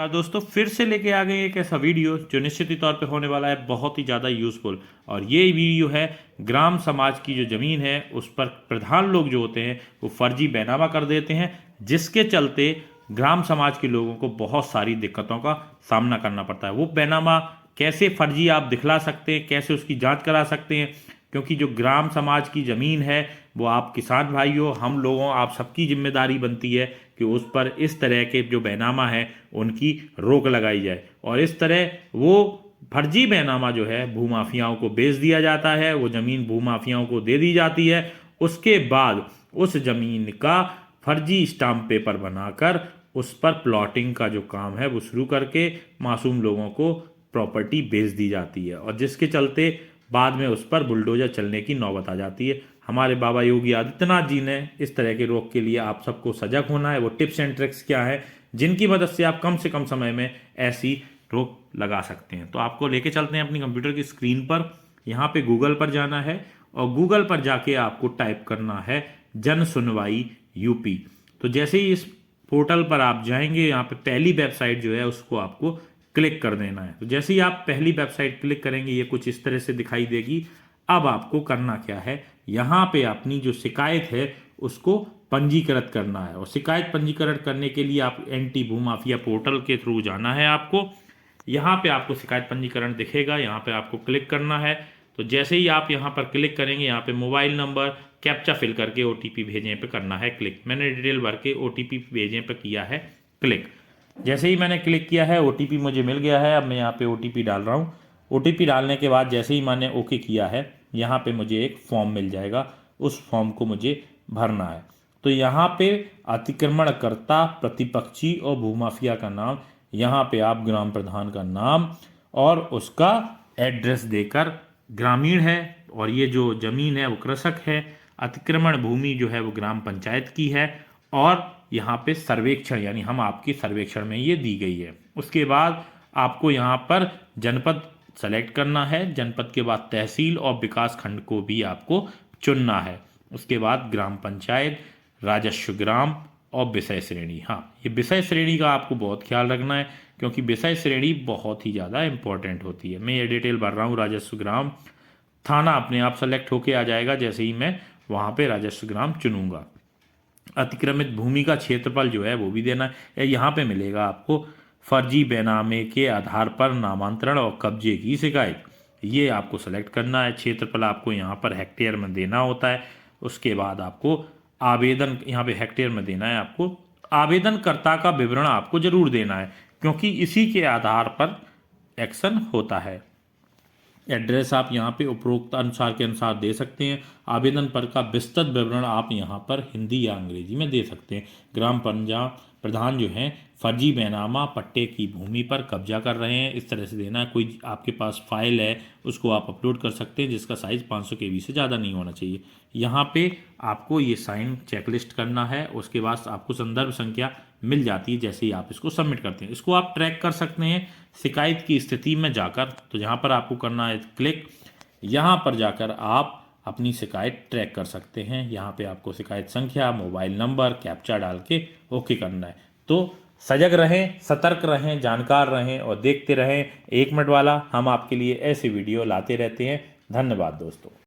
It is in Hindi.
दोस्तों फिर से लेके आ गए एक ऐसा वीडियो जो निश्चित ही तौर पे होने वाला है बहुत ही ज़्यादा यूज़फुल। और ये वीडियो है ग्राम समाज की जो ज़मीन है उस पर प्रधान लोग जो होते हैं वो फर्जी बैनामा कर देते हैं, जिसके चलते ग्राम समाज के लोगों को बहुत सारी दिक्कतों का सामना करना पड़ता है। वो बैनामा कैसे फर्जी आप दिखला सकते हैं, कैसे उसकी जाँच करा सकते हैं, क्योंकि जो ग्राम समाज की ज़मीन है वो आप किसान भाइयों, हम लोगों, आप सबकी जिम्मेदारी बनती है कि उस पर इस तरह के जो बैनामा है उनकी रोक लगाई जाए। और इस तरह वो फर्जी बैनामा जो है भूमाफियाओं को बेच दिया जाता है, वो ज़मीन भूमाफियाओं को दे दी जाती है। उसके बाद उस ज़मीन का फर्जी स्टाम्प पेपर बनाकर उस पर प्लॉटिंग का जो काम है वो शुरू करके मासूम लोगों को प्रॉपर्टी बेच दी जाती है, और जिसके चलते बाद में उस पर बुलडोजर चलने की नौबत आ जाती है। हमारे बाबा योगी आदित्यनाथ जी ने इस तरह के रोग के लिए आप सबको सजग होना है। वो टिप्स एंड ट्रिक्स क्या है जिनकी मदद से आप कम से कम समय में ऐसी रोक लगा सकते हैं। तो आपको लेके चलते हैं अपनी कंप्यूटर की स्क्रीन पर। यहाँ पे गूगल पर जाना है और गूगल पर जाके आपको टाइप करना है जन सुनवाई यूपी। तो जैसे ही इस पोर्टल पर आप जाएंगे, यहाँ पे पहली वेबसाइट जो है उसको आपको क्लिक कर देना है। तो जैसे ही आप पहली वेबसाइट क्लिक करेंगे ये कुछ इस तरह से दिखाई देगी। अब आपको करना क्या है, यहाँ पे अपनी जो शिकायत है उसको पंजीकृत करना है। और शिकायत पंजीकरण करने के लिए आप एंटी भूमाफिया पोर्टल के थ्रू जाना है आपको। यहाँ पे आपको शिकायत पंजीकरण दिखेगा, यहाँ पे आपको क्लिक करना है। तो जैसे ही आप यहाँ पर क्लिक करेंगे, यहाँ पे मोबाइल नंबर कैप्चा फिल करके OTP भेजने पे करना है क्लिक। मैंने डिटेल भर के OTP भेजने पे किया है क्लिक। जैसे ही मैंने क्लिक किया है OTP मुझे मिल गया है। अब मैं यहाँ पे OTP डाल रहा हूँ। OTP डालने के बाद जैसे ही मैंने ओके किया है, यहाँ पे मुझे एक फॉर्म मिल जाएगा, उस फॉर्म को मुझे भरना है। तो यहाँ पे अतिक्रमणकर्ता, प्रतिपक्षी और भूमाफिया का नाम, यहाँ पे आप ग्राम प्रधान का नाम और उसका एड्रेस देकर, ग्रामीण है और ये जो जमीन है वो कृषक है, अतिक्रमण भूमि जो है वो ग्राम पंचायत की है, और यहाँ पे सर्वेक्षण यानी हम आपके सर्वेक्षण में ये दी गई है। उसके बाद आपको यहाँ पर जनपद सेलेक्ट करना है, जनपद के बाद तहसील और विकास खंड को भी आपको चुनना है। उसके बाद ग्राम पंचायत, राजस्व ग्राम और विषय श्रेणी। हाँ, ये विषय श्रेणी का आपको बहुत ख्याल रखना है क्योंकि विषय श्रेणी बहुत ही ज़्यादा इंपॉर्टेंट होती है। मैं ये डिटेल भर रहा हूँ। राजस्व ग्राम, थाना अपने आप सेलेक्ट होके आ जाएगा जैसे ही मैं वहाँ पे राजस्व ग्राम चुनूंगा। अतिक्रमित भूमि का क्षेत्रफल जो है वो भी देना है। यहाँ पे मिलेगा आपको फर्जी बैनामे के आधार पर नामांतरण और कब्जे की शिकायत, ये आपको सेलेक्ट करना है। क्षेत्रफल आपको यहाँ पर हेक्टेयर में देना होता है। उसके बाद आपको आवेदन यहाँ पे हेक्टेयर में देना है। आपको आवेदनकर्ता का विवरण आपको जरूर देना है क्योंकि इसी के आधार पर एक्शन होता है। एड्रेस आप यहाँ पे उपरोक्त अनुसार के अनुसार दे सकते हैं। आवेदन पर का विस्तृत विवरण आप यहाँ पर हिंदी या अंग्रेजी में दे सकते हैं। ग्राम प्रधान जो हैं फर्जी बैनामा पट्टे की भूमि पर कब्जा कर रहे हैं, इस तरह से देना है। कोई आपके पास फाइल है उसको आप अपलोड कर सकते हैं जिसका साइज़ 500 KB से ज़्यादा नहीं होना चाहिए। यहाँ पे आपको ये साइन चेकलिस्ट करना है। उसके बाद आपको संदर्भ संख्या मिल जाती है जैसे ही आप इसको सबमिट करते हैं। इसको आप ट्रैक कर सकते हैं शिकायत की स्थिति में जाकर। तो यहाँ पर आपको करना है क्लिक, यहाँ पर जाकर आप अपनी शिकायत ट्रैक कर सकते हैं। यहाँ पे आपको शिकायत संख्या, मोबाइल नंबर, कैप्चा डाल के ओके करना है। तो सजग रहें, सतर्क रहें, जानकार रहें और देखते रहें 1 मिनट वाला। हम आपके लिए ऐसे वीडियो लाते रहते हैं। धन्यवाद दोस्तों।